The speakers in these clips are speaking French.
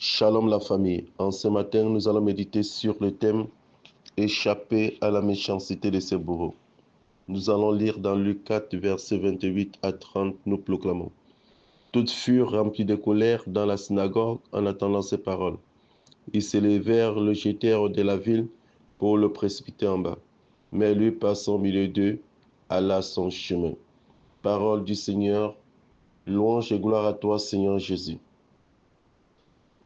Shalom la famille. En ce matin, nous allons méditer sur le thème Échapper à la méchanceté de ses bourreaux. Nous allons lire dans Luc 4, versets 28 à 30, nous proclamons. Toutes furent remplies de colère dans la synagogue en attendant ces paroles. Ils se levèrent, le jetèrent de la ville pour le précipiter en bas. Mais lui, passant au milieu d'eux, alla son chemin. Parole du Seigneur, louange et gloire à toi, Seigneur Jésus.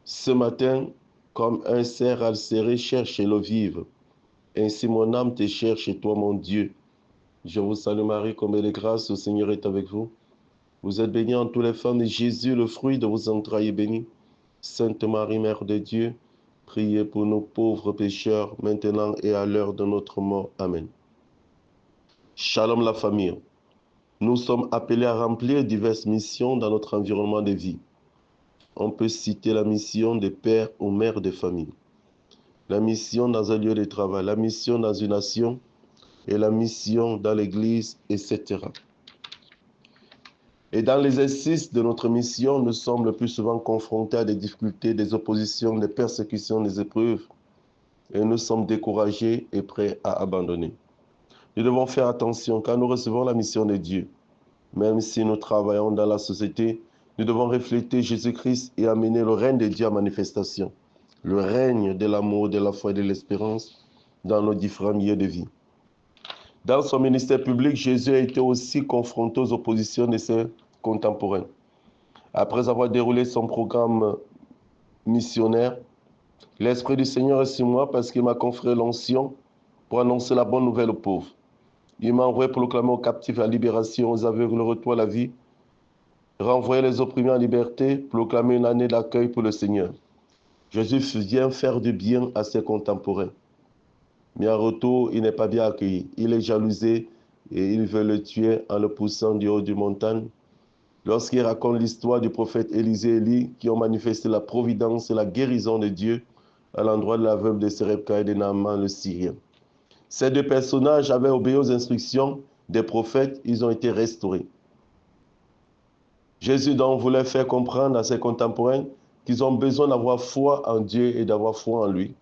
Ce matin, comme un cerf alcéré cherche l'eau vive, ainsi mon âme te cherche, et toi, mon Dieu. Je vous salue Marie, combien de grâce, le Seigneur est avec vous. Vous êtes bénie en toutes les femmes, et Jésus, le fruit de vos entrailles, est béni. Sainte Marie, Mère de Dieu, priez pour nos pauvres pécheurs, maintenant et à l'heure de notre mort. Amen. Shalom la famille. Nous sommes appelés à remplir diverses missions dans notre environnement de vie. On peut citer la mission de père ou mère de famille, la mission dans un lieu de travail, la mission dans une nation et la mission dans l'église, etc. Et dans l'exercice de notre mission, nous sommes le plus souvent confrontés à des difficultés, des oppositions, des persécutions, des épreuves, et nous sommes découragés et prêts à abandonner. Nous devons faire attention quand nous recevons la mission de Dieu. Même si nous travaillons dans la société, nous devons refléter Jésus-Christ et amener le règne de Dieu à manifestation, le règne de l'amour, de la foi et de l'espérance dans nos différents milieux de vie. Dans son ministère public, Jésus a été aussi confronté aux oppositions de ses contemporains. Après avoir déroulé son programme missionnaire, l'Esprit du Seigneur est sur moi parce qu'il m'a conféré l'onction pour annoncer la bonne nouvelle aux pauvres. Il m'a envoyé proclamer aux captifs la libération, aux aveugles le retour à la vie, renvoyer les opprimés en liberté, proclamer une année d'accueil pour le Seigneur. Jésus vient faire du bien à ses contemporains. Mais en retour, il n'est pas bien accueilli. Il est jalousé et il veut le tuer en le poussant du haut du montagne. Lorsqu'il raconte l'histoire du prophète Élisée et Élie qui ont manifesté la providence et la guérison de Dieu à l'endroit de la veuve de Sérepka et de Naaman le Syrien. Ces deux personnages avaient obéi aux instructions des prophètes, ils ont été restaurés. Jésus donc voulait faire comprendre à ses contemporains qu'ils ont besoin d'avoir foi en Dieu et d'avoir foi en lui,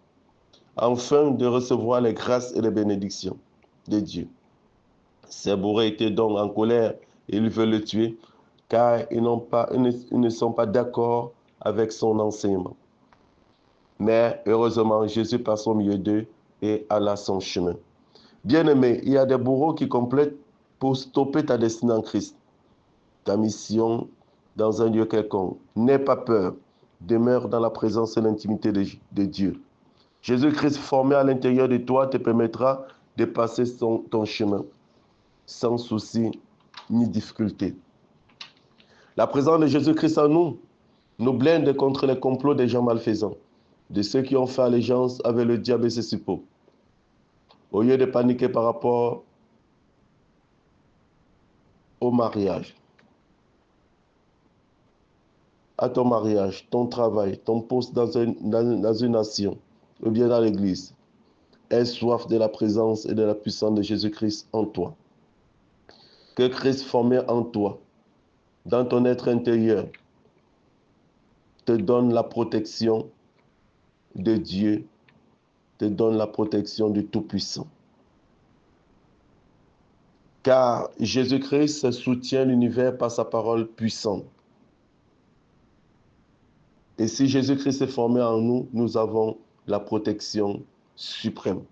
afin de recevoir les grâces et les bénédictions de Dieu. Ces bourreaux étaient donc en colère et ils veulent le tuer, car ils ne sont pas d'accord avec son enseignement. Mais heureusement, Jésus passe au milieu d'eux et alla son chemin. Bien-aimé, il y a des bourreaux qui complètent pour stopper ta destinée en Christ, ta mission dans un lieu quelconque. N'aie pas peur, demeure dans la présence et l'intimité de Dieu. Jésus-Christ formé à l'intérieur de toi te permettra de passer ton chemin sans souci ni difficulté. La présence de Jésus-Christ en nous nous blinde contre les complots des gens malfaisants, de ceux qui ont fait allégeance avec le diable et ses suppôts. Au lieu de paniquer par rapport au mariage, à ton mariage, ton travail, ton poste dans une nation ou bien dans l'église, aie soif de la présence et de la puissance de Jésus-Christ en toi. Que Christ formé en toi, dans ton être intérieur, te donne la protection de Dieu, te donne la protection du Tout-Puissant. Car Jésus-Christ soutient l'univers par sa parole puissante. Et si Jésus-Christ est formé en nous, nous avons la protection suprême.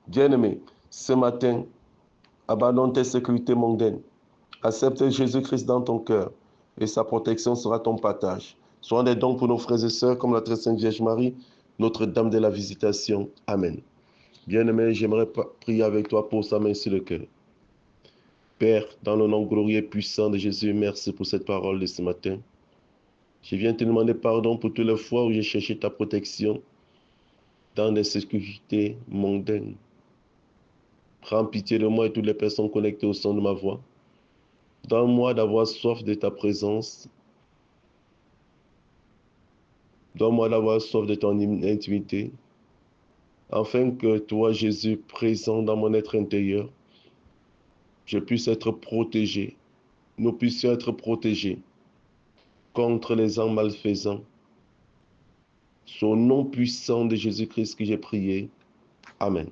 Bien-aimé, ce matin, abandonne tes sécurités mondaines. Accepte Jésus-Christ dans ton cœur et sa protection sera ton partage. Soyons des dons pour nos frères et sœurs comme la très sainte Vierge Marie, Notre-Dame de la Visitation. Amen. Bien-aimé, j'aimerais prier avec toi pour sa main sur le cœur. Père, dans le nom glorieux et puissant de Jésus, merci pour cette parole de ce matin. Je viens te demander pardon pour toutes les fois où j'ai cherché ta protection dans des sécurités mondaines. Prends pitié de moi et toutes les personnes connectées au son de ma voix. Donne-moi d'avoir soif de ta présence. Donne-moi d'avoir soif de ton intimité, afin que toi, Jésus, présent dans mon être intérieur, je puisse être protégé. Nous puissions être protégés contre les hommes malfaisants C'est au nom puissant de Jésus-Christ que j'ai prié. Amen.